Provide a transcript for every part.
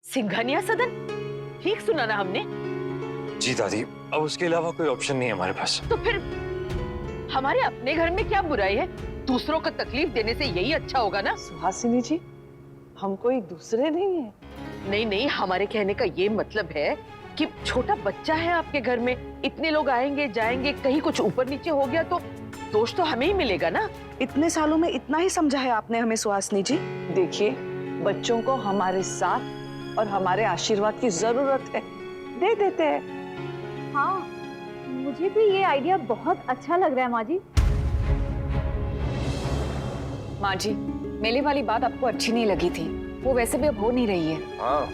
सिंघानिया सदन? ठीक सुना ना हमने? जी दादी, अब उसके अलावा कोई ऑप्शन नहीं है हमारे पास। तो फिर हमारे अपने घर में क्या बुराई है? दूसरों को तकलीफ देने से यही अच्छा होगा ना? सुहासिनी जी, हम कोई दूसरे नहीं है। नहीं नहीं, हमारे कहने का ये मतलब है कि छोटा बच्चा है आपके घर में, इतने लोग आएंगे जाएंगे, कहीं कुछ ऊपर नीचे हो गया तो दोष तो हमें ही मिलेगा ना। इतने सालों में इतना ही समझा है आपने हमें सुहासिनी जी। देखिए, बच्चों को हमारे साथ और हमारे आशीर्वाद की जरूरत है, दे देते हैं। हाँ, मुझे भी ये आइडिया बहुत अच्छा लग रहा है माँ जी। माँ जी, मेले वाली बात आपको अच्छी नहीं लगी थी, वो वैसे भी अब हो नहीं रही है। हाँ,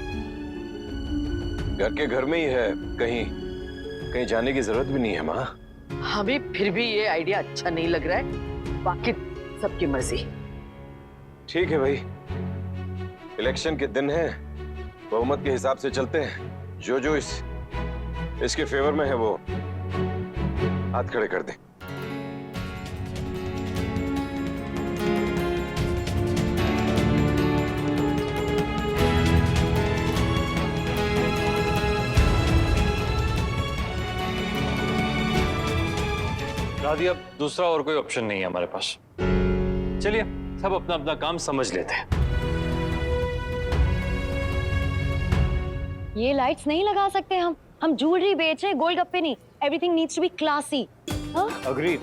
घर के घर में ही है, कहीं कहीं जाने की जरूरत भी नहीं है माँ। हमें फिर भी ये आइडिया अच्छा नहीं लग रहा है, बाकी सबकी मर्जी। ठीक है भाई, इलेक्शन के दिन है, बहुमत के हिसाब से चलते हैं। जो जो इसके फेवर में है वो हाथ खड़े कर दे। दादी, अब दूसरा और कोई ऑप्शन नहीं है हमारे पास। चलिए सब अपना अपना काम समझ लेते हैं। ये लाइट्स नहीं लगा सकते हम ज्वेलरी बेच रहे हैं, गोलगप्पे नहीं। Everything needs to be classy. Agreed.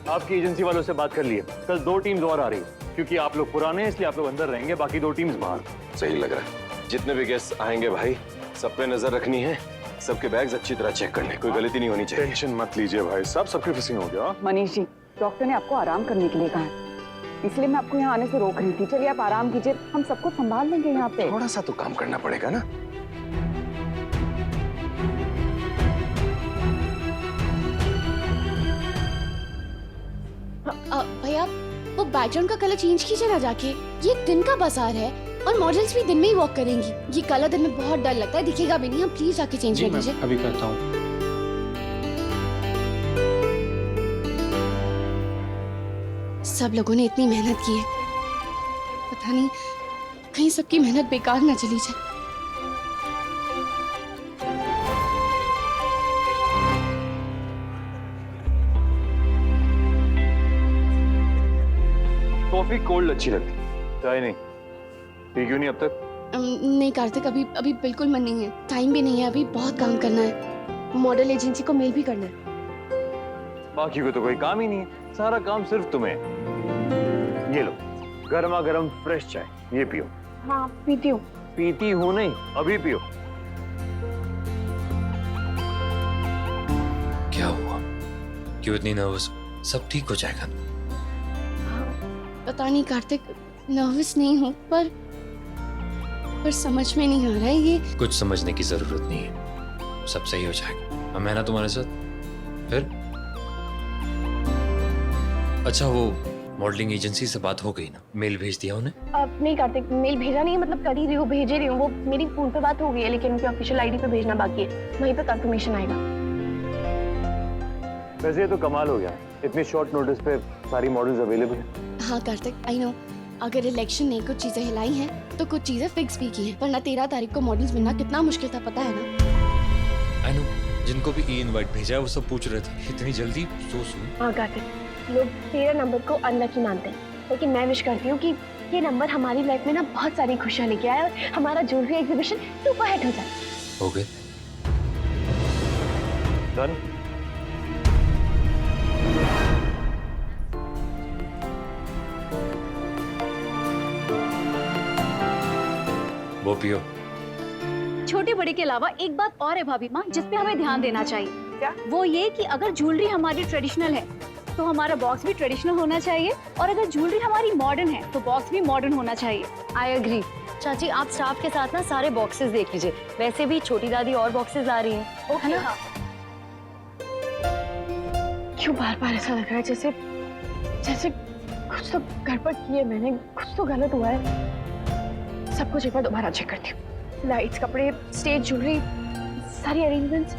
आपकी एजेंसी वालों से बात कर लिए, कल 2 टीम्स और आ रही है, क्योंकि आप लोग पुराने हैं इसलिए आप लोग अंदर रहेंगे, बाकी 2 टीम्स बाहर। सही लग रहा है। जितने भी गेस्ट आएंगे भाई, सब पे नजर रखनी है, सबके बैग्स अच्छी तरह चेक करने, कोई गलती नहीं होनी चाहिए। टेंशन मत लीजिए भाई साहब, सबकी फिसिंग हो गया। मनीष जी, डॉक्टर ने आपको आराम करने के लिए कहा है, इसलिए मैं आपको यहाँ आने से रोक रही थी। चलिए आप आराम कीजिए, हम सबको संभाल लेंगे यहाँ पे। थोड़ा सा तो काम करना पड़ेगा ना। भैया, वो बैकग्राउंड का कलर चेंज कीजिए ना जाके। ये दिन का बाजार है और मॉडल्स भी दिन में ही वॉक करेंगी। ये कलर दिन में बहुत डर लगता है, दिखेगा भी नहीं। हम प्लीज जाके चेंज कर दीजिए। अभी करता हूँ। सब लोगों ने इतनी मेहनत की है, पता नहीं कहीं सबकी मेहनत बेकार ना चली जाए। कॉफी कोल्ड अच्छी लगती, चाय नहीं। पी क्यों नहीं अब तक? नहीं कार्तिक, अभी बिल्कुल मन नहीं है, टाइम भी नहीं है, अभी बहुत काम करना है। मॉडल एजेंसी को मेल भी करना है। बाकी को तो कोई काम ही नहीं है, सारा काम सिर्फ तुम्हें है। ये लो गर्मा गर्म फ्रेश चाय, ये पियो। हाँ पीती हूँ। पीती हूँ नहीं, अभी पियो। क्या हुआ? क्यों इतनी नर्वस? सब ठीक हो जाएगा। पता नहीं कार्तिक, नर्वस नहीं हूँ पर समझ में नहीं आ रहा है ये। कुछ समझने की जरूरत नहीं है, सब सही हो जाएगा। अब मैं ना तुम्हारे साथ फिर। अच्छा, वो मॉडलिंग एजेंसी से बात हो गई ना? मेल भेज दिया उन्हें? अब नहीं कार्तिक, मेल भेजा नहीं है, मतलब कर ही रही हूँ, भेज ही रही हूँ। वो मेरी फोन पे बात हो गई है, लेकिन उनकी ऑफिशियल आईडी पे भेजना बाकी है, वहीं पे कंफर्मेशन आएगा। वैसे ये तो कमाल हो गया, इतनी शॉर्ट नोटिस पे सारी मॉडल्स अवेलेबल हैं। हाँ कार्तिक, आई नो, अगर इलेक्शन ने कुछ चीजें हिलाई हैं तो कुछ चीजें फिक्स भी की हैं, वरना 13 तारीख को मॉडल्स मिलना कितना मुश्किल था, पता है ना? आई नो, जिनको भी ई इनवाइट भेजा है वो सब पूछ रहे थे इतनी जल्दी सो सून। हाँ कार्तिक, लोग 13 नंबर को अनलकी मानते हैं, लेकिन मैं विश करती हूँ कि ये नंबर हमारी लाइफ में ना बहुत सारी खुशियाँ लेके आए और हमारा ज्वेलरी एग्जीबिशन सुपर हिट हो जाए। हो गए डन। वो पियो। छोटे बड़े के अलावा एक बात और है भाभी माँ, जिस पे हमें ध्यान देना चाहिए। क्या? वो ये कि अगर ज्वेलरी हमारी ट्रेडिशनल है तो हमारा बॉक्स भी ट्रेडिशनल होना चाहिए, और अगर ज्वेलरी हमारी मॉडर्न है तो बॉक्स भी मॉडर्न होना चाहिए। I agree. चाची, आप स्टाफ के साथ ना सारे बॉक्सेस देख लीजिए, वैसे भी छोटी दादी और बॉक्सेस आ रही हैं। ओके ना? क्यों बार बार ऐसा लग रहा है जैसे कुछ तो गड़बड़ की है मैंने, कुछ तो गलत हुआ है। सब कुछ एक बार दोबारा चेक करती हूँ। लाइट्स, कपड़े, स्टेज, ज्वेलरी, सारी अरेंजमेंट्स।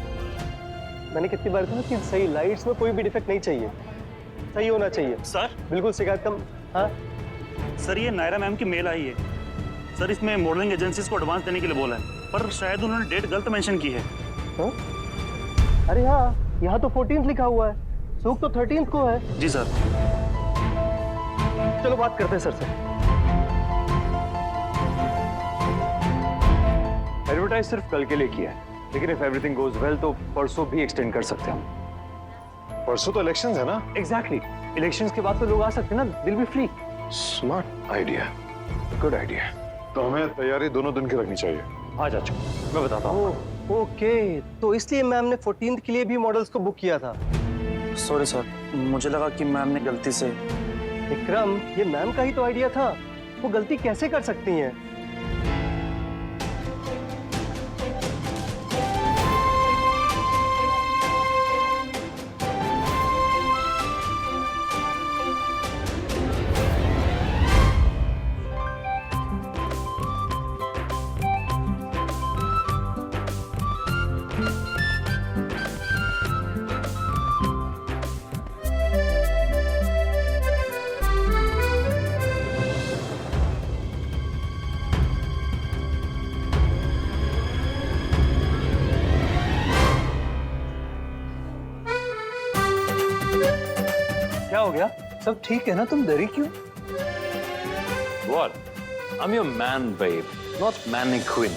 मैंने कितनी बार कहा कि सही लाइट्स में कोई भी डिफेक्ट नहीं चाहिए, सही होना चाहिए सर। बिल्कुल शिकायत कम। हाँ सर, ये नायरा मैम की मेल आई है सर, इसमें मॉडलिंग एजेंसीज को एडवांस देने के लिए बोला है। पर शायद उन्होंने डेट गलत मेंशन की है। हाँ? अरे हाँ, यहाँ तो 14th लिखा हुआ है, सूख तो 13th को है। जी सर। चलो बात करते हैं सर से। एडवर्टाइज सिर्फ कल के लिए किया है, लेकिन इफ एवरीथिंग गोज वेल तो परसों भी एक्सटेंड कर सकते हैं हम। परसों तो इलेक्शंस है ना? एग्जैक्टली, इलेक्शंस के बाद तो लोग आ सकते हैं ना, will be free. Smart idea, good idea. तो हमें तैयारी दोनों दिन की रखनी चाहिए। हाँ चाचू, मैं बताता हूँ। ओके, तो इसलिए मैम ने 14th के लिए भी मॉडल्स को बुक किया था। सॉरी सर, मुझे लगा कि मैम ने गलती से। विक्रम, ये मैम का ही तो आइडिया था, वो गलती कैसे कर सकती हैं? क्या हो गया? सब ठीक है ना? तुम डरी क्यों? What? I'm your man, babe, not manic queen.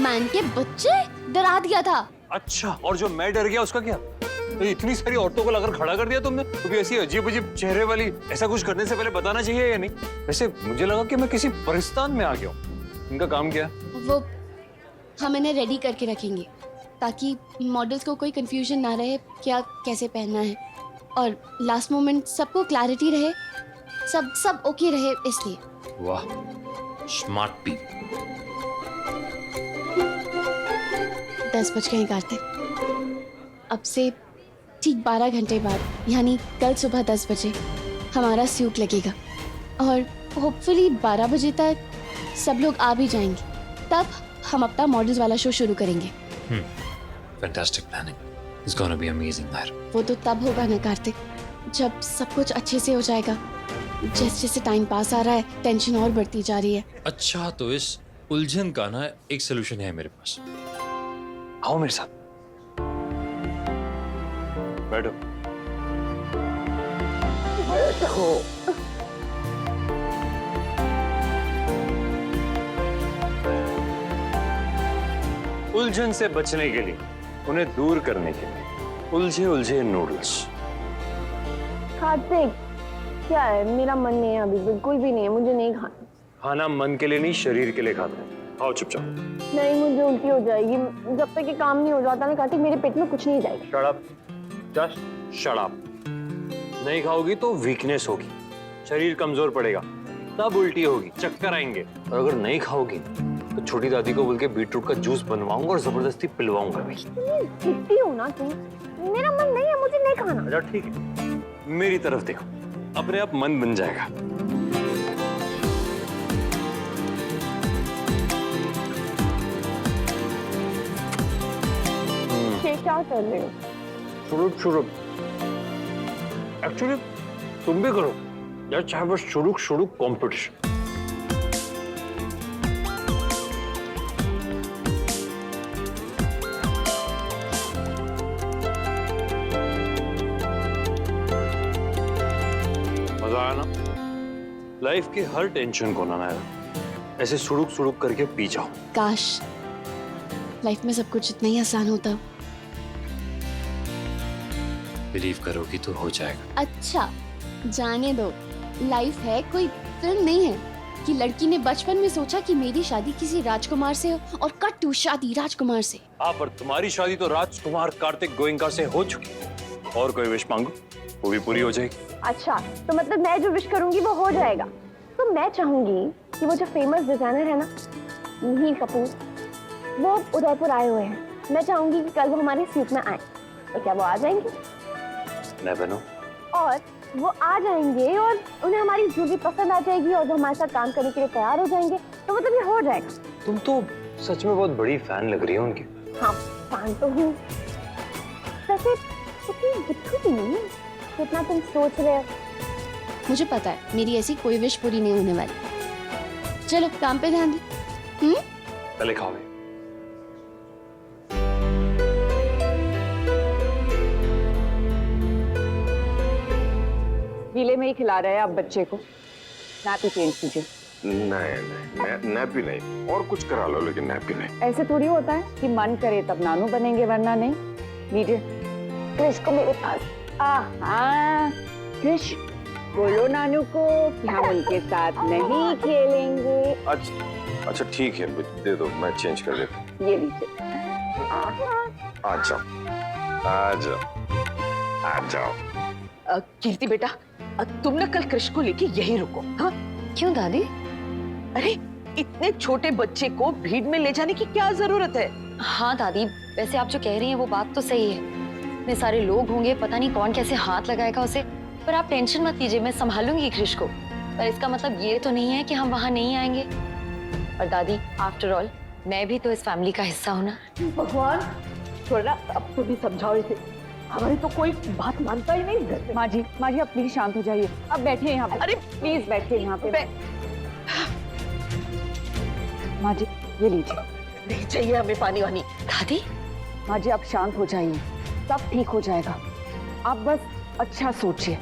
Man के बच्चे, डरा दिया था। अच्छा, और जो मैं डर गया उसका क्या? तो इतनी सारी औरतों को लगाकर खड़ा कर दिया तुमने, तो भी ऐसी अजीब अजीब चेहरे वाली। ऐसा कुछ करने से पहले बताना चाहिए या नहीं? वैसे मुझे लगा कि मैं किसी परिस्तान में आ गया हूँ। इनका काम क्या है? वो हम इन्हें रेडी करके रखेंगे ताकि मॉडल्स को कोई कंफ्यूजन ना रहे क्या कैसे पहनना है, और लास्ट मोमेंट सबको क्लैरिटी रहे, सब ओके रहे, इसलिए। वाह, स्मार्ट पी। 10 बज गए कार्तिक। अब से ठीक 12 घंटे बाद, यानी कल सुबह 10 बजे हमारा सूट लगेगा, और होपफुली 12 बजे तक सब लोग आ भी जाएंगे। तब हम अपना मॉडल्स वाला शो शुरू करेंगे। Fantastic planning, it's gonna be amazing यार। वो तो तब होगा ना कार्तिक, जब सब कुछ अच्छे से हो जाएगा। जैसे जैसे टाइम पास आ रहा है, टेंशन और बढ़ती जा रही है। अच्छा, तो इस उलझन का ना एक सोल्यूशन है मेरे पास। आओ मेरे साथ, बैठो। उलझन से बचने के लिए, उन्हें दूर करने के लिए, उलझे उलझे नूडल्स। कार्तिक, क्या है? मेरा मन नहीं है अभी, बिल्कुल भी नहीं है, मुझे नहीं खाना। खाना मन के लिए नहीं, शरीर के लिए खाते हैं। आओ चुपचाप। नहीं, मुझे उल्टी हो जाएगी जब तक ये काम नहीं हो जाता ना कार्तिक, मेरे पेट में कुछ नहीं जाएगा। Shut up, just shut up. नहीं खाओगी तो वीकनेस होगी, शरीर कमजोर पड़ेगा, तब उल्टी होगी, चक्कर आएंगे। और अगर नहीं खाओगी तो छोटी दादी को बोल के बीटरूट का जूस बनवाऊंगा और जबरदस्ती पिलवाऊंगा भी। जिद्दी हो ना तुम, मेरा मन नहीं है, मुझे नहीं खाना। अच्छा ठीक है, मेरी तरफ देखो, अपने आप मन बन जाएगा। क्या कर रहे हो? शुरू एक्चुअली तुम भी करो यार, चाहे बस शुरू कंपटीशन। मजा आया ना? लाइफ की हर टेंशन को ना ऐसे सुड़ुक करके पी जाओ। काश लाइफ में सब कुछ इतना ही आसान होता। बिलीव करोगी तो हो जाएगा। अच्छा, जाने दो, लाइफ है, कोई फिल्म नहीं है कि लड़की ने बचपन में सोचा कि मेरी शादी किसी राजकुमार से हो और कट टू शादी राजकुमार से। हाँ, पर तुम्हारी शादी तो राजकुमार कार्तिक गोयनका से हो चुकी है। और कोई विश मांगो, वो भी पूरी हो जाएगी। अच्छा, तो मतलब मैं जो विश करूंगी वो हो जाएगा। तो मैं चाहूंगी कि वो जो फेमस डिजाइनर है ना, नील कपूर, वो उदयपुर आए हुए हैं। मैं चाहूंगी कि कल वो हमारे सूट में आए, तो क्या वो आ जाएंगे? Never know. और वो आ जाएंगे और उन्हें हमारी ज्वेलरी पसंद आ जाएगी और वो हमारे साथ काम करने के लिए तैयार हो जाएंगे, तो मतलब ये हो जाएगा। तुम तो सच में बहुत बड़ी फैन लग रही हो उनकी। हाँ, फैन तो हूँ। वैसे तुम बुद्धू भी नहीं है जितना तुम सोच रहे हो। मुझे पता है मेरी ऐसी कोई विश पूरी नहीं होने वाली। चलो काम पे ध्यान दे। पहले खाओ ये। गीले में ही खिला रहे हैं आप बच्चे को, नापी चेंज कीजिए। नहीं, नैपी नहीं, और कुछ करा लो लेकिन नैपी नहीं। ऐसे थोड़ी होता है कि मन करे तब नानू बनेंगे वरना नहीं। लीजिए क्रिश को मेरे पास। हाँ क्रिश, बोलो नानू को कि हम उनके साथ नहीं खेलेंगे। अच्छा ठीक है, दे दो, मैं चेंज कर देता हूँ। ये लीजिए। आ जाओ, आ जाओ, आ जाओ। कीर्ति बेटा, तुम ना कल कृष को लेके यहीं रुको। हाँ क्यों दादी? अरे इतने छोटे बच्चे को भीड़ में ले जाने की क्या जरूरत है? हाँ दादी, वैसे आप जो कह रही हैं वो बात तो सही है। इतने सारे लोग होंगे, पता नहीं कौन कैसे हाथ लगाएगा उसे। पर आप टेंशन मत लीजिए, मैं संभालूंगी कृष को। पर इसका मतलब ये तो नहीं है कि हम वहाँ नहीं आएंगे। और दादी, आफ्टर ऑल मैं भी तो इस फैमिली का हिस्सा हूँ ना। भगवान, थोड़ा अब तो भी समझाओ इसे, हमारी तो कोई बात मानता ही नहीं। माँ जी आप प्लीज शांत हो जाइए। अब बैठिए यहाँ पे। अरे प्लीज बैठिए यहाँ पे। माँ जी ये लीजिए। नहीं चाहिए हमें पानी वानी। दादी, माँ जी आप शांत हो जाइए, सब ठीक हो जाएगा। आप बस अच्छा सोचिए,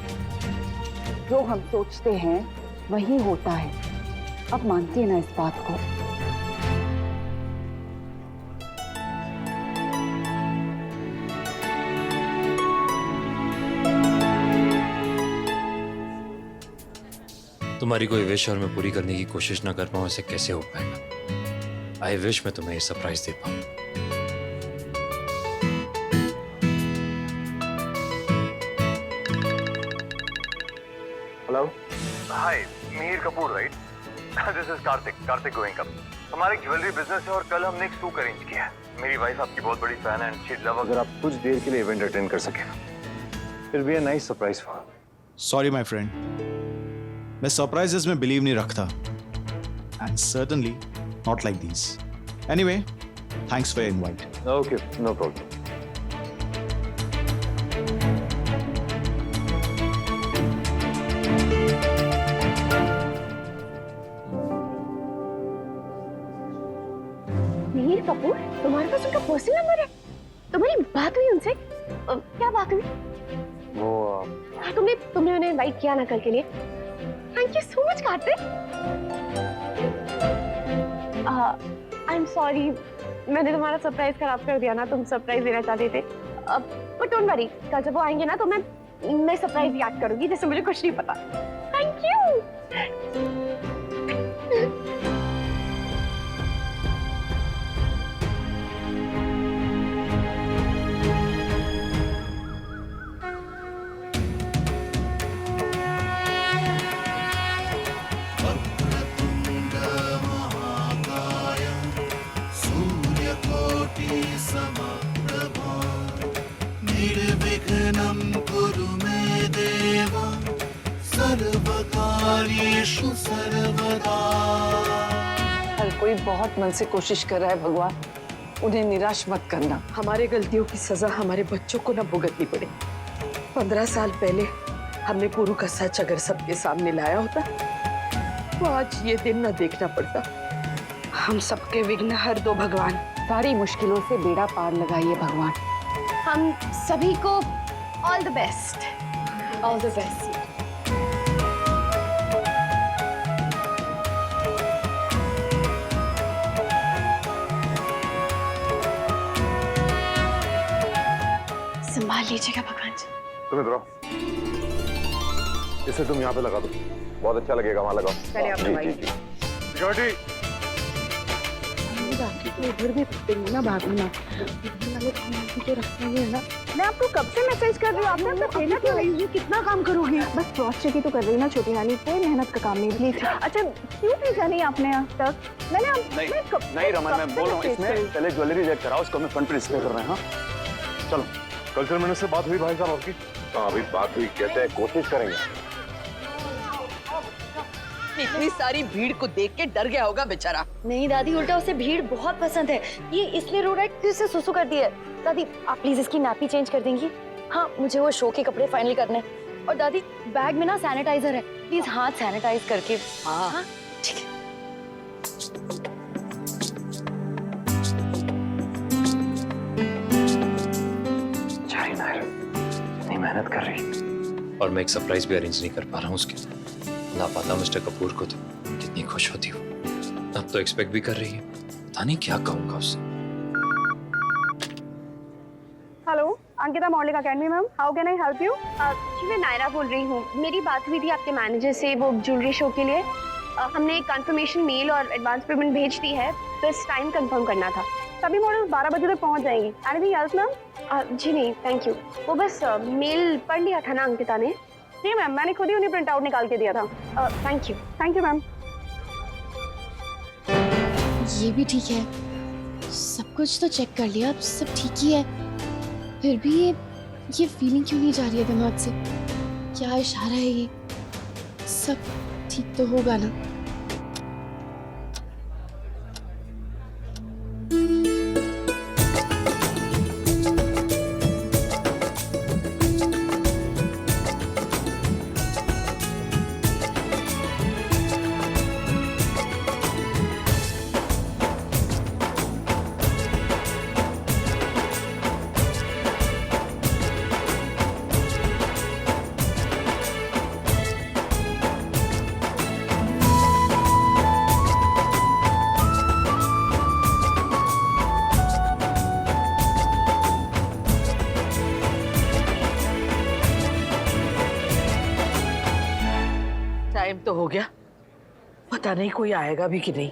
जो हम सोचते हैं वही होता है। अब मानती है ना इस बात को? तुम्हारी कोई विश और मैं पूरी करने की कोशिश ना कर पाऊं, ऐसे कैसे हो पाएगा? आई विश मैं तुम्हें ये सरप्राइज दे पाऊं। Hello, hi, Mir Kapoor right? This is Kartik Goenka. हमारे ज्वेलरी बिजनेस है और कल हमने एक सूक अरेंज किया है। मेरी वाइफ आपकी बहुत बड़ी फैन है एंड शी लव अगर आप कुछ देर के लिए इवेंट अटेंड कर सके। It be a nice surprise for. Sorry my friend, मैं सरप्राइजेस में बिलीव नहीं रखता, and certainly not like this. Anyway, thanks for invite. Okay, no problem. Meer Kapoor, तुम्हारे पास उनका पर्सनल नंबर है? तुम्हारी बात हुई उनसे? क्या बात हुई? वो तुमने उन्हें इनवाइट किया ना कल के लिए? Thank you so much Kartik. I am sorry, मैंने तुम्हारा सरप्राइज खराब कर दिया ना। तुम सरप्राइज देना चाहते थे। बट डोंट वरी, कल जब वो आएंगे ना तो मैं सरप्राइज याद करूंगी, जैसे मुझे कुछ नहीं पता। Thank you. हर कोई बहुत मन से कोशिश कर रहा है भगवान, उन्हें निराश मत करना। हमारे गलतियों की सजा हमारे बच्चों को ना भुगतनी पड़े। 15 साल पहले हमने पुरु का सच अगर सबके सामने लाया होता तो आज ये दिन ना देखना पड़ता। हम सबके विघ्न हर दो भगवान, सारी मुश्किलों से बेड़ा पार लगाइए भगवान। हम सभी को all the best. All the best. संभाल लीजिएगा भगवान जी। तुम इधर आओ, इसे तुम यहाँ पे लगा दो, बहुत अच्छा लगेगा। वहाँ लगाओ। चलिए आप लगाइए। सिक्योरिटी। उधर भी पकड़ेंगे ना भाभी ना, तो रखना ही है ना। मैं आपको कब से मैसेज कर रही हूँ, आपने अपना खेलना क्यों नहीं? कितना काम करोगी? बस क्रॉस चेक ही तो कर रही हूँ ना छोटी रानी, कोई मेहनत का काम नहीं। प्लीज। अच्छा क्यों भेजा नहीं आपने आज तक? मैंने नहीं रमन, मैं बोल रहा हूँ इसमें पहले ज्वेलरी चेक कराओ, उसको मैं फ्रंट पे डिस्प्ले कर रहे हैं। हाँ चलो। कल्चर मिनिस्टर से बात हुई भाई साहब आपकी? हाँ अभी बात हुई, कहते हैं कोशिश करेंगे। इतनी सारी भीड़ को देख के डर गया होगा बेचारा। नहीं दादी, उल्टा उसे भीड़ बहुत पसंद है। ये इसलिए रो रहा है कि उसे सुसु कर दिया है। दादी आप प्लीज इसकी नापी चेंज कर देंगी? हाँ, मुझे वो शो के कपड़े फाइनल करने हैं। और दादी बैग में ना सैनिटाइजर है, प्लीज हाथ सैनिटाइज करके। हाँ हाँ ठीक है। मेहनत कर रही है। और मैं एक सरप्राइज भी अरेंज नहीं कर पा रहा हूँ उसके लिए। ना पाता मिस्टर कपूर को तो कितनी खुश होती वो। अब तो एक्सपेक्ट भी कर रही है, पता नहीं क्या कहूँगा उससे। Hello, Ankita modelling academy ma'am, how can I help you? जी मैं नायरा बोल रही हूँ। मेरी बात हुई थी आपके मैनेजर से वो ज्वेलरी शो के लिए। हमने एक कंफर्मेशन मेल और एडवांस पेमेंट भेज दी है, बस टाइम कंफर्म करना था। सभी मॉडल 12 बजे तक पहुँच जाएंगी। Anything else ma'am? जी नहीं, थैंक यू। वो बस मेल पढ़ लिया था ना अंकिता ने? जी मैम, मैंने खुद ही उन्हें प्रिंट आउट निकाल के दिया था। Thank you ma'am. ये भी ठीक है, सब कुछ तो चेक कर लिया, अब सब ठीक ही है। फिर भी ये फीलिंग क्यों नहीं जा रही है दिमाग से? क्या इशारा है ये? सब ठीक तो होगा ना? टाइम तो हो गया, पता नहीं कोई आएगा भी कि नहीं।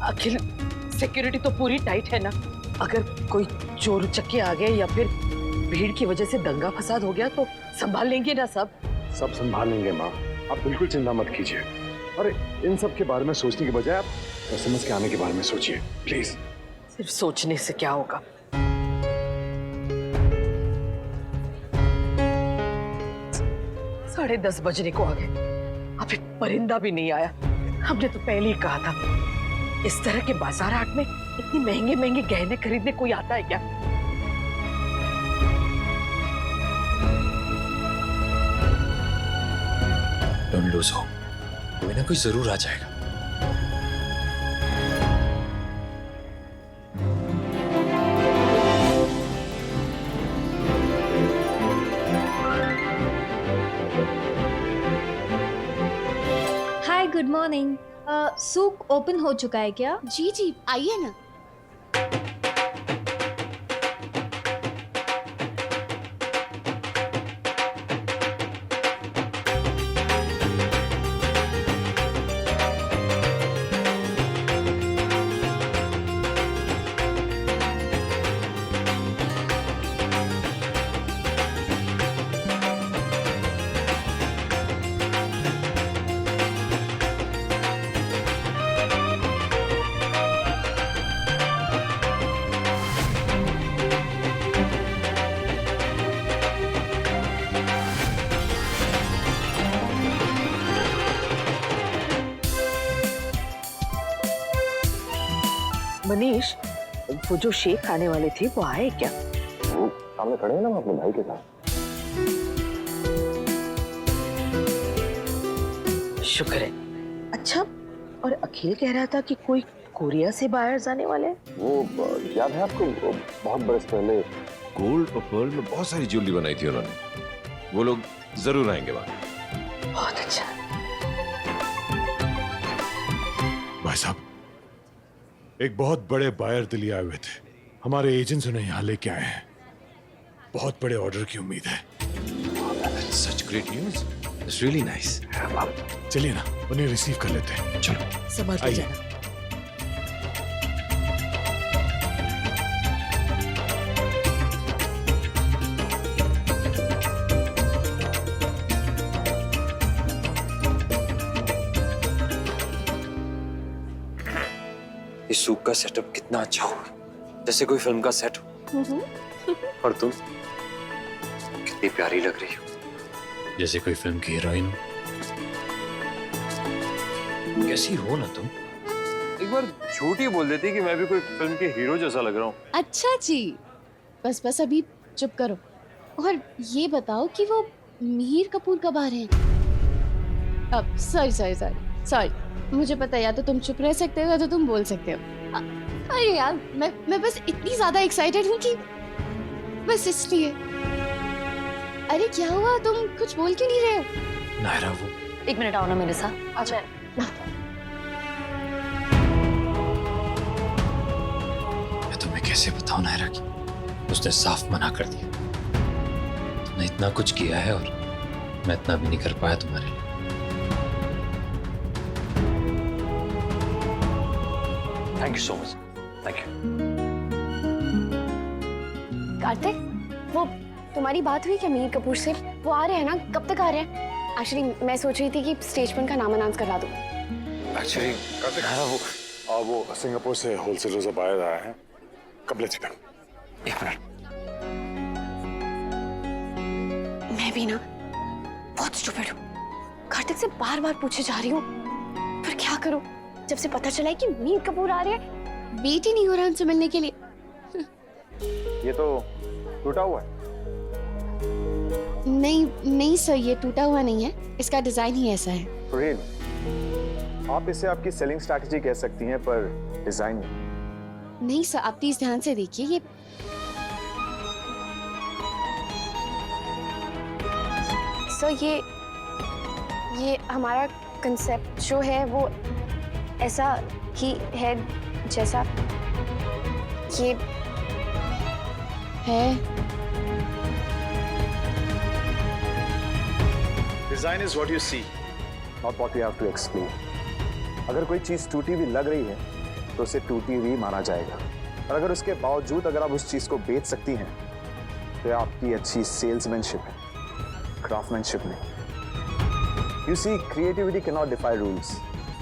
अखिल, सिक्योरिटी तो पूरी टाइट है ना? अगर कोई चोर उचक्के आ गए या फिर भीड़ की वजह से दंगा फसाद हो गया तो संभाल लेंगे ना सब? सब संभाल लेंगे माँ, आप बिल्कुल चिंता मत कीजिए। अरे इन सब के बारे में सोचने के बजाय आप कस्टमर्स के आने के बारे में सोचिए प्लीज। सिर्फ सोचने से क्या होगा? 10:30 बजने को आ गए, अभी परिंदा भी नहीं आया। हमने तो पहले ही कहा था, इस तरह के बाजार हाट में इतनी महंगे महंगे गहने खरीदने कोई आता है क्या? डोंट लूज होप, कोई ना कोई जरूर आ जाएगा। Good morning. सूक ओपन हो चुका है क्या? जी जी, आइए ना। मनीष, वो जो शेख आने वाले थे वो आए क्या? वो सामने खड़े हैं ना अपने भाई के साथ। शुक्र है। अच्छा, और अखिल कह रहा था कि कोई कोरिया से बायर्स आने वाले हैं। वो याद है आपको, बहुत बरस पहले गोल्ड और पर्ल में बहुत सारी ज्वेलरी बनाई थी उन्होंने। वो लोग जरूर आएंगे वहां। बहुत अच्छा। भाई साहब, एक बहुत बड़े बायर दिल्ली आए हुए थे, हमारे एजेंट्स उन्हें यहाँ लेके आए हैं। बहुत बड़े ऑर्डर की उम्मीद है। Such great news, it's really nice. चलिए ना, उन्हें रिसीव कर लेते हैं। चलो संभाल के जाना। इस सूक का सेटअप कितना अच्छा होगा, जैसे कोई फिल्म का सेट हो। और तुम कितनी प्यारी लग रही हो, जैसे कोई फिल्म की हीरोइन हो। कैसी हो ना तुम? एक बार झूठी बोल देती कि मैं भी कोई फिल्म के हीरो जैसा लग रहा हूँ। अच्छा जी, बस बस अभी चुप करो और ये बताओ कि वो मिहिर कपूर कब आ रहे हैं? अब सॉरी, मुझे पता है, या तो तुम चुप रह सकते हो या तो तुम बोल सकते हो। अरे यार, मैं बस इतनी ज्यादा एक्साइटेड हूँ कि बस इसलिए। अरे क्या हुआ, तुम कुछ बोल क्यों नहीं रहे हो? नायरा वो 1 मिनट आओ ना मेरे साथ। अच्छा मैं तुम्हें कैसे बताऊं नायरा की उसने साफ मना कर दिया। तुमने इतना कुछ किया है और मैं इतना भी नहीं कर पाया तुम्हारे लिए। Thank you so much. Thank you. Kartik, वो तुम्हारी बात हुई क्या मीर कपूर से? वो आ रहे हैं ना, कब तक आ रहे हैं? एक्चुअली मैं सोच रही थी कि स्टेज पर उनका नाम अनाउंस करवा दूं। एक्चुअली वो सिंगापुर से होलसेलर से बाहर आया है। कब ले चिकन? 1 मिनट। मैं भी ना बहुत स्टूपिड हूँ। कार्तिक से बार बार पूछे जा रही हूँ, पर क्या करूँ? जब से पता चला है कि मीर कपूर आ रहे हैं, वेट ही नहीं हो रहा उनसे मिलने के लिए। ये तो टूटा हुआ है। नहीं सर, ये टूटा हुआ नहीं है, इसका डिजाइन ही ऐसा है। रियली? आप इसे आपकी सेलिंग स्ट्रैटेजी कह सकती हैं, पर डिजाइन नहीं सर, आप प्लीज ध्यान से देखिए। ये सर ये हमारा कंसेप्ट जो है वो ऐसा ही है जैसा ये है। Design is what you see, not what you have to explain. अगर कोई चीज टूटी हुई लग रही है तो उसे टूटी हुई माना जाएगा, और अगर उसके बावजूद अगर आप उस चीज को बेच सकती हैं तो आपकी अच्छी सेल्समैनशिप है, क्राफ्टमैनशिप नहीं। You see, creativity can not defy rules.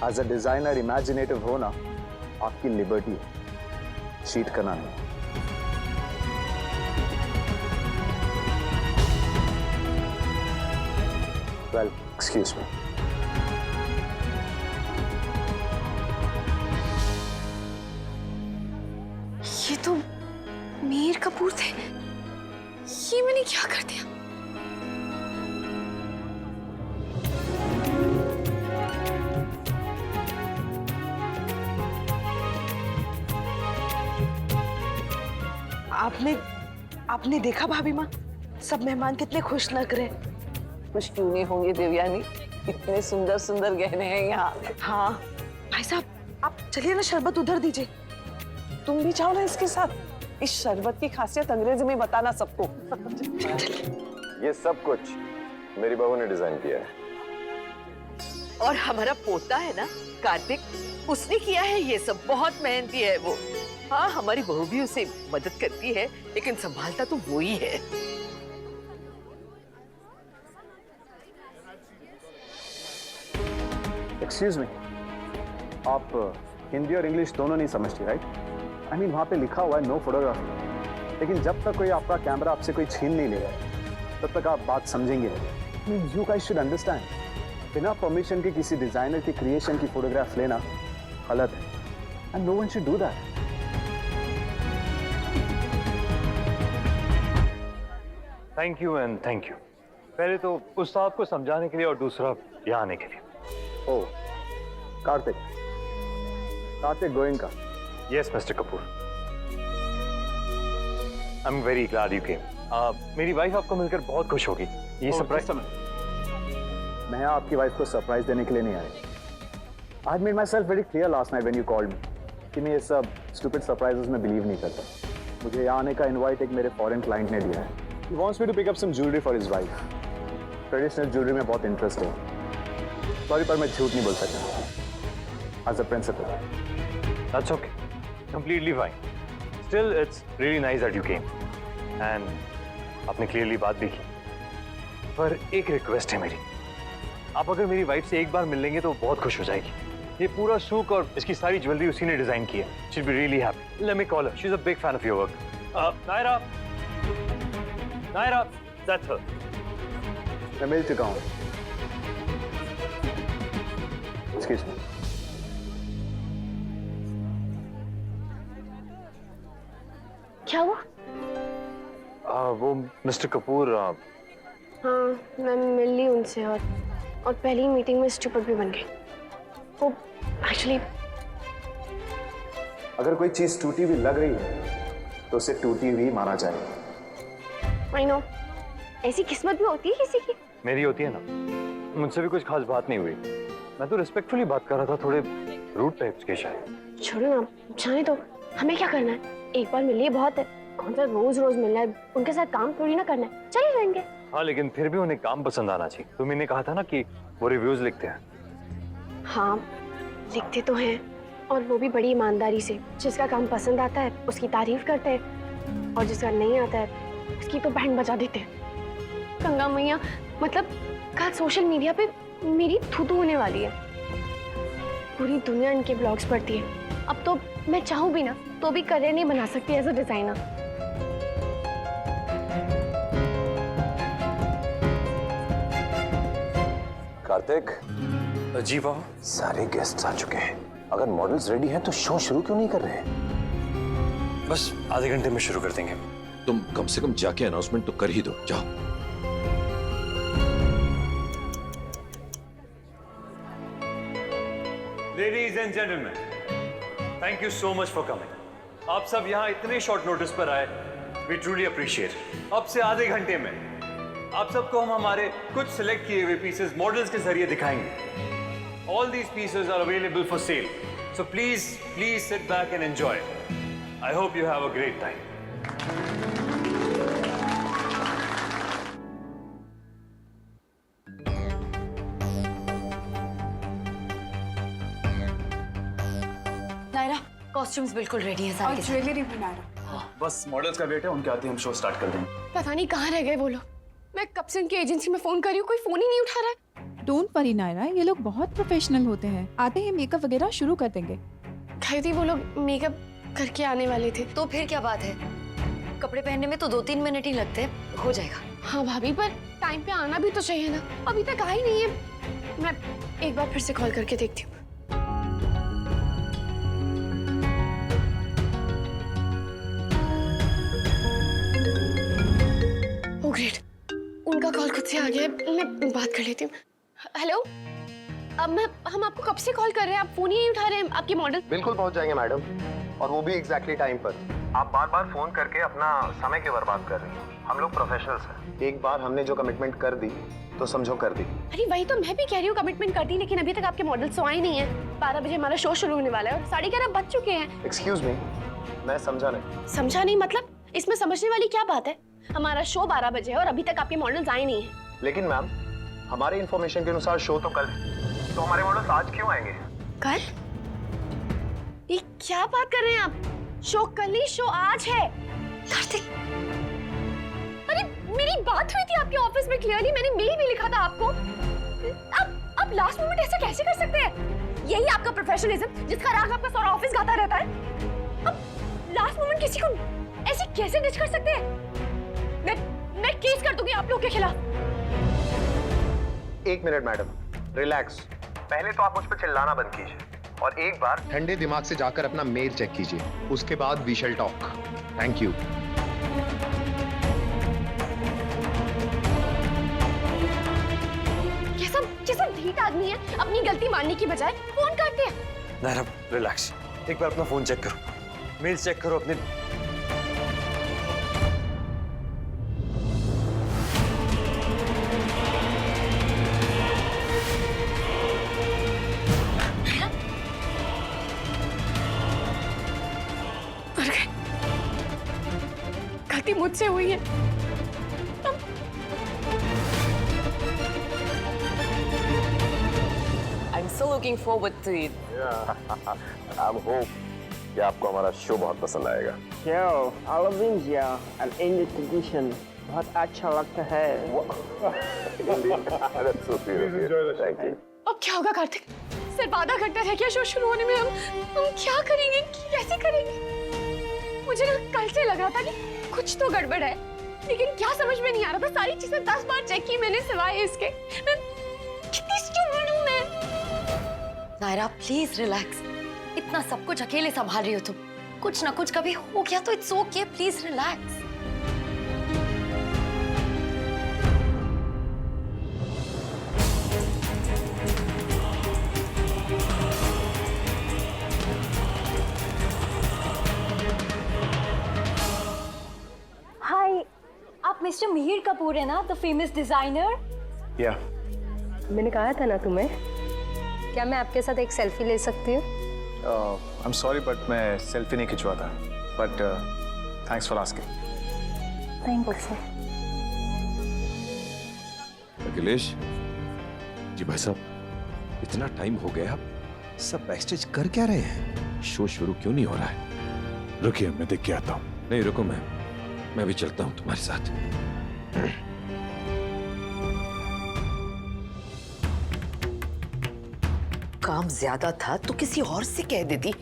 As a designer imaginative होना आपकी लिबर्टी है, चीट करना नहीं। Well, excuse me. ये तो मीर कपूर थे। ये मैंने क्या कर दिया? आपने देखा भाभी माँ, सब मेहमान कितने खुश लग रहे। खुश क्यों नहीं होंगे देवयानी, इतने सुंदर सुंदर गहने हैं यहाँ। हाँ भाई साहब, आप चलिए ना, शरबत उधर दीजिए। तुम भी जाओ ना इसके साथ। इस शरबत की खासियत अंग्रेजी में बताना सबको। ये सब कुछ मेरी बहू ने डिजाइन किया है। और हमारा पोता है ना कार्तिक, उसने किया है ये सब। बहुत मेहनती है वो। हाँ, हमारी बहू भी उसे मदद करती है, लेकिन संभालता तो वो ही है। एक्सक्यूज मी, आप हिंदी और इंग्लिश दोनों नहीं समझती, राइट? आई मीन, वहाँ पे लिखा हुआ है नो फोटोग्राफी, लेकिन जब तक कोई आपका कैमरा आपसे कोई छीन नहीं लेगा तब तक आप बात समझेंगे। I mean, you guys should understand, बिना परमिशन के किसी डिजाइनर की क्रिएशन की फोटोग्राफ लेना गलत है, and no one should do that. Thank you and thank you. पहले तो उस्ताद को समझाने के लिए और दूसरा यहाँ आने के लिए। Oh, Kartik Goenka. Yes mister Kapoor, I am very glad you came. मेरी वाइफ आपको मिलकर बहुत खुश होगी। ये सरप्राइज मैं आपकी वाइफ को सरप्राइज देने के लिए नहीं आया। I made my self very clear last night when you called me कि मैं ये सब स्टूपिड सरप्राइजेस में बिलीव नहीं करता। मुझे यहाँ आने का इनवाइट एक मेरे फॉरेन क्लाइंट ने दिया है। He wants me to pick up some jewelry for his wife. Traditional jewelry में बहुत इंटरेस्ट है। सॉरी, पर मैं झूठ नहीं बोल सकता। As a principal. That's okay. Completely fine. Still, it's really nice that you came. And आपने clearly बात भी की। पर एक रिक्वेस्ट है मेरी, आप अगर मेरी वाइफ से एक बार मिल लेंगे तो बहुत खुश हो जाएगी। ये पूरा सूक और इसकी सारी ज्वेलरी उसी ने डिजाइन की है। She'll be really happy. Let me call her. She's a big fan of your work. Naira, that's her. मैं मिल चुका हूँ। Excuse me. क्या हुआ? वो मिस्टर कपूर। हाँ, मैं मिल ली उनसे और पहली मीटिंग में स्टूपिड भी बन गई। वो एक्चुअली, अगर कोई चीज टूटी हुई लग रही है तो उसे टूटी हुई माना जाएगा। I know, ऐसी किस्मत भी होती है किसी की। मेरी होती है ना, मुझसे भी कुछ खास बात नहीं हुई। मैं तो रिस्पेक्टफुली बात कर रहा था, थोड़े रूड टाइप्स के शायद। छोड़ो ना, जाने दो, हमें क्या करना है, एक बार मिलिए बहुत है, कौन सा रोज रोज मिलना है, उनके साथ काम थोड़ी ना करना है, चले जाएंगे। हाँ लेकिन फिर भी उन्हें काम पसंद आना चाहिए। तुमने कहा था ना कि वो रिव्यूज लिखते हैं। हाँ लिखते तो हैं, और वो भी बड़ी ईमानदारी से। जिसका काम पसंद आता है उसकी तारीफ करते हैं, और जिसका नहीं आता है उसकी तो बैंड बजा देते हैं। गंगा मैया, मतलब कल सोशल मीडिया पे मेरी थू-थू होने वाली है। पूरी दुनिया इनके ब्लॉग्स पढ़ती है। अब तो मैं चाहूँ भी ना तो भी करियर नहीं बना सकती एज अ डिजाइनर। कार्तिक जी बाबा। सारे गेस्ट्स आ चुके हैं। अगर मॉडल्स रेडी हैं तो शो शुरू क्यों नहीं कर रहे हैं? बस आधे घंटे में शुरू कर देंगे। तुम कम से कम जाके अनाउंसमेंट तो कर ही दो, जाओ। Ladies and gentleman, thank you so much for coming. आप सब यहाँ इतने शॉर्ट नोटिस पर आए, वी ट्रूली अप्रिशिएट। अब से आधे घंटे में आप सबको हम हमारे कुछ सिलेक्ट किए हुए पीसेस मॉडल्स के जरिए दिखाएंगे। All these pieces are available for sale, so please sit back and enjoy. I hope you have a great time. Naira, costumes बिल्कुल रेडी है सारे। ज्वेलरी भी नायरा। बस मॉडल्स का वेट है, उनके आते ही हम शो स्टार्ट कर देंगे। पता नहीं कहाँ रह गए वो लोग। मैं कब से उनकी एजेंसी में फोन कर रही हूँ, कोई फोन ही नहीं उठा रहा है। डोंट वरी नायरा, ये लोग बहुत प्रोफेशनल होते हैं, आते ही मेकअप वगैरह शुरू कर देंगे। खैर वो लोग मेकअप करके आने वाले थे। तो फिर क्या बात है, कपड़े पहनने में तो 2-3 मिनट ही लगते हैं, हो जाएगा। हाँ भाभी, पर टाइम पे आना भी तो चाहिए ना, अभी तक आ ही नहीं है। मैं एक बार फिर से कॉल करके देखती हूँ। ओह ग्रेट, उनका कॉल खुद से आ गया है, मैं बात कर लेती हूँ। हेलो, हम आपको कब से कॉल कर रहे हैं, आप फोन ही नहीं उठा रहे हैं। आपके मॉडल बिल्कुल पहुंच जाएंगे मैडम, और वो भी एग्जैक्टली टाइम पर। आप बार बार फोन करके अपना समय क्यों बर्बाद कर रही हैं? हम लोग प्रोफेशनल्स हैं। एक बार हमने जो कमिटमेंट कर दी तो समझो कर दी। अरे वही तो मैं भी कह रही हूँ, कमिटमेंट कर दी, लेकिन अभी तक आपके मॉडल्स तो आए नहीं है। 12 बजे हमारा शो शुरू होने वाला है और 11:30 बज चुके हैं। एक्सक्यूज मी, मैं समझा नहीं। समझा नहीं मतलब? इसमें समझने वाली क्या बात है? हमारा शो 12 बजे है और अभी तक आपके मॉडल्स आए नहीं है। लेकिन मैम, हमारे इंफॉर्मेशन के अनुसार शो तो कल है, तो हमारे मॉडल्स आज क्यों आएंगे? कल? ये क्या बात कर रहे हैं आप? शो कल नहीं, शो आज है। कार्तिक, अरे मेरी बात हुई थी आपके ऑफिस में, क्लियरली मैंने मेल भी लिखा था आपको। आप लास्ट मोमेंट ऐसा कैसे कर सकते हैं? यही आपका प्रोफेशनलिज्म जिसका राग आपका सारा ऑफिस गाता रहता है। अब लास्ट मोमेंट किसी को ऐसे कैसे डिच कर सकते हैं? मैं केस कर दूंगी आप लोग के खिलाफ। 1 मिनट मैडम, रिलैक्स। पहले तो आप मुझ पर चिल्लाना बंद कीजिए और एक बार ठंडे दिमाग से जाकर अपना मेल चेक कीजिए, उसके बाद we shall talk. Thank you. कैसा ढीठ आदमी है, अपनी गलती मानने की बजाय फोन करते हैं। नायरा रिलैक्स, एक बार अपना फोन चेक करो, मेल चेक करो अपने। गलती मुझसे हुई है। I'm so looking forward to it. I'm hope कि आपको हमारा शो बहुत पसंद आएगा। Alvingia and in the tradition बहुत अच्छा लगता है। That's so sweet of you. Thank you. अब क्या होगा कार्तिक? सिर्फ आधा घंटा रह गया शो शुरू होने में, हम क्या करेंगे, कैसे करेंगे? मुझे ना कल से लग रहा था कि कुछ तो गड़बड़ है, लेकिन क्या समझ में नहीं आ रहा था। सारी चीजें 10 बार चेक की मैंने सिवाय इसके। कितनी स्टूपिड हूं मैं। नायरा प्लीज रिलैक्स, इतना सब कुछ अकेले संभाल रही हो तुम, कुछ ना कुछ कभी हो गया तो इट्स ओके, प्लीज रिलैक्स। हाय, आप मिस मिस्टर मिहिर कपूर है ना, द फेमस डिजाइनर? या मैंने कहा था ना तुम्हें। क्या मैं आपके साथ एक सेल्फी ले सकती हूँ? आई एम सॉरी बट मैं सेल्फी नहीं खिंचवाता, but thanks for asking. Thank you sir. Akhilesh ji भाई साहब, इतना टाइम हो गया, सब बैकस्टेज कर क्या रहे हैं? शो शुरू क्यों नहीं हो रहा है? रुकिए, मैं देख के आता हूँ। नहीं रुको, मैं भी चलता हूँ तुम्हारे साथ। काम ज्यादा था तो किसी और से कह देती,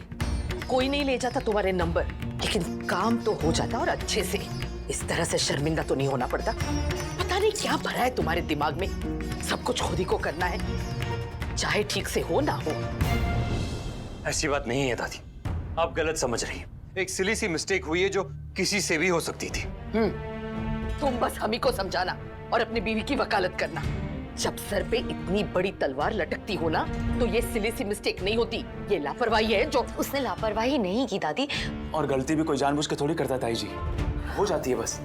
कोई नहीं ले जाता तुम्हारे नंबर, लेकिन काम तो हो जाता और अच्छे से। इस तरह से शर्मिंदा तो नहीं होना पड़ता। पता नहीं क्या भरा है तुम्हारे दिमाग में, सब कुछ खुद ही को करना है, चाहे ठीक से हो ना हो। ऐसी बात नहीं है दादी, आप गलत समझ रही हैं। एक सिली सी मिस्टेक हुई है जो किसी से भी हो सकती थी। तुम बस हम ही को समझाना और अपनी बीवी की वकालत करना। जब सर पे इतनी बड़ी तलवार लटकती हो ना, तो ये सिली सी मिस्टेक नहीं होती, ये लापरवाही है। जो उसने लापरवाही नहीं की दादी। और गलती भी कोई जानबूझ के थोड़ी करता ताई जी, हो जाती है बस।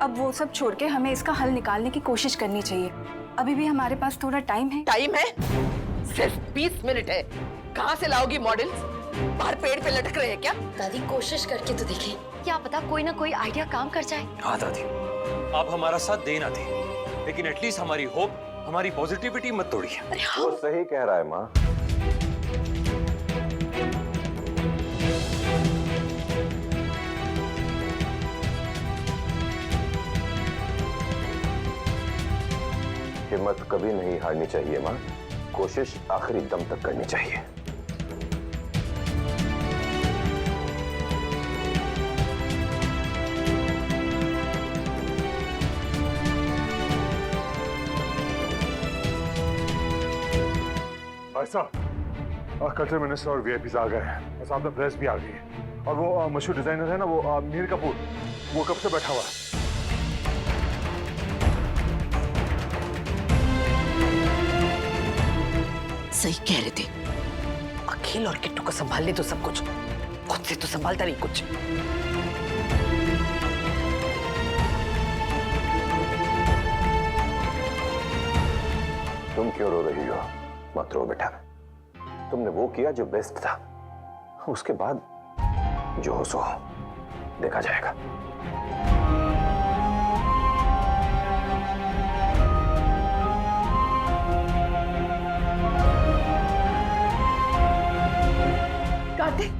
अब वो सब छोड़ के हमें इसका हल निकालने की कोशिश करनी चाहिए। अभी भी हमारे पास थोड़ा टाइम है। टाइम है? सिर्फ 20 मिनट है। कहाँ से लाओगी मॉडल्स? बाहर पेड़ पे लटक रहे हैं क्या? दादी कोशिश करके तो देखें, क्या पता कोई ना कोई आइडिया काम कर जाए। हाँ दादी, आप हमारा साथ देना थे, लेकिन एटलीस्ट हमारी होप, हमारी पॉजिटिविटी मत तोड़िए। वो सही कह रहा है माँ। हिम्मत कभी नहीं हारनी चाहिए माँ, कोशिश आखिरी दम तक करनी चाहिए। भाई साहब, कल्चर मिनिस्टर और वीआईपीज आ गए हैं और साथ में प्रेस भी आ गई है। और वो मशहूर डिजाइनर है ना, वो मिहिर कपूर, वो कब से बैठा हुआ है। सही कह रहे थे, अखिल और किट्टू को संभाल ले तो सब कुछ, खुद से तो संभालता नहीं कुछ। तुम क्यों रो रही हो? मत रो बेटा, तुमने वो किया जो बेस्ट था, उसके बाद जो हो सो देखा जाएगा। कार्तिक,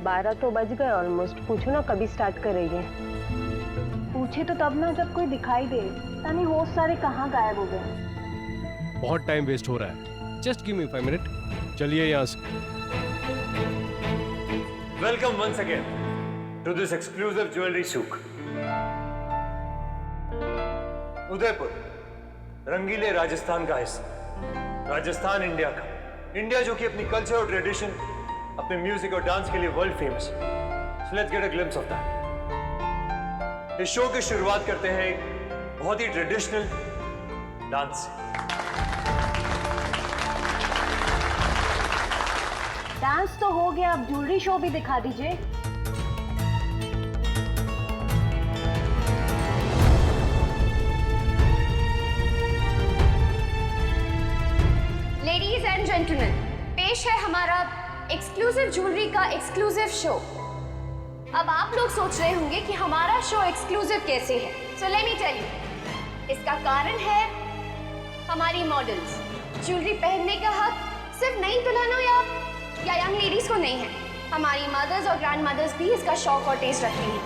बारह तो बज गए ऑलमोस्ट। पूछो ना कभी स्टार्ट करेंगे। पूछे तो तब ना जब कोई दिखाई दे। तानी होस्ट सारे कहाँ गायब हो गए? बहुत टाइम वेस्ट हो रहा है। Just give me 5 minute. चलिए यहाँ से। Welcome once again to this exclusive jewellery souk. Udaipur, रंगीले राजस्थान का हिस्सा। राजस्थान इंडिया का, इंडिया जो कि अपनी कल्चर और ट्रेडिशन, अपने म्यूजिक और डांस के लिए वर्ल्ड फेमस है। So let's get a glimpse of that. इस शो की शुरुआत करते हैं एक बहुत ही ट्रेडिशनल डांस से। डांस तो हो गया, अब ज्वेलरी शो भी दिखा दीजिए। लेडीज एंड जेंटलमैन, पेश है हमारा एक्सक्लूसिव ज्वेलरी का एक्सक्लूसिव शो। अब आप लोग सोच रहे होंगे कि हमारा शो एक्सक्लूसिव कैसे है। So let me tell you, इसका कारण है हमारी मॉडल्स। ज्वेलरी पहनने का हक सिर्फ नई दुल्हनों या यंग लेडीज को नहीं है, हमारी मदर्स और ग्रैंड मदर्स भी इसका शौक और टेस्ट रखती हैं।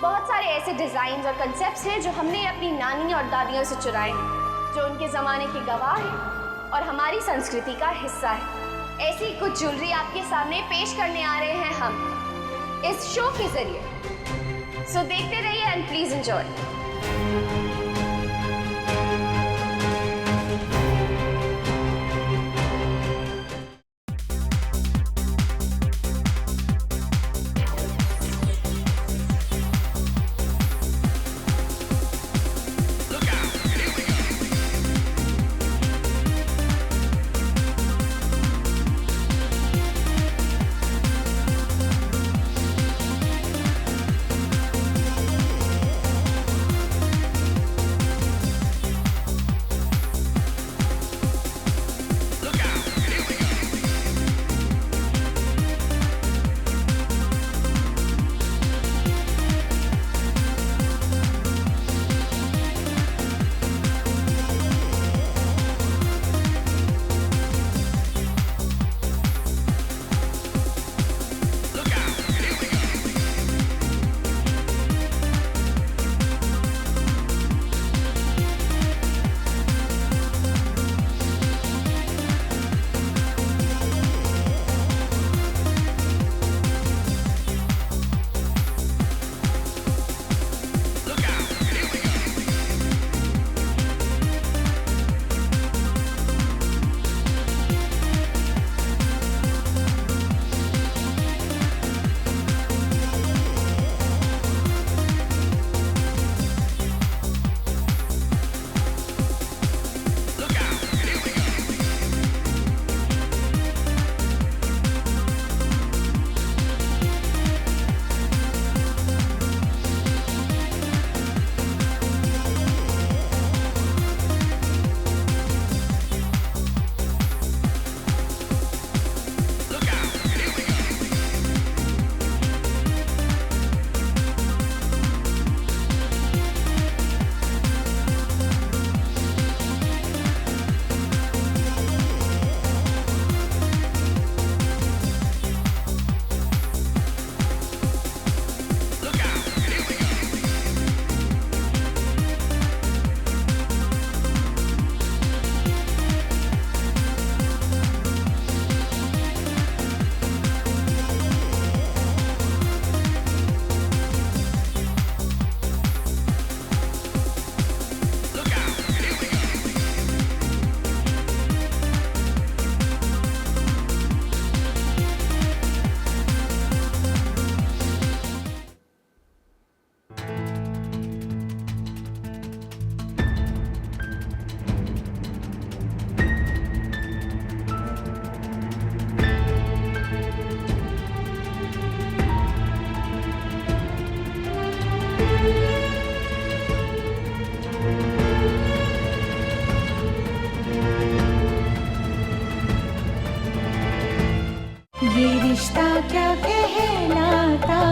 बहुत सारे ऐसे डिजाइन और कंसेप्ट्स हैं जो हमने अपनी नानी और दादियों से चुराए हैं, जो उनके जमाने के गवाह हैं और हमारी संस्कृति का हिस्सा है। ऐसी कुछ ज्वेलरी आपके सामने पेश करने आ रहे हैं हम इस शो के जरिए। सो देखते रहिए एंड प्लीज एंजॉय। करता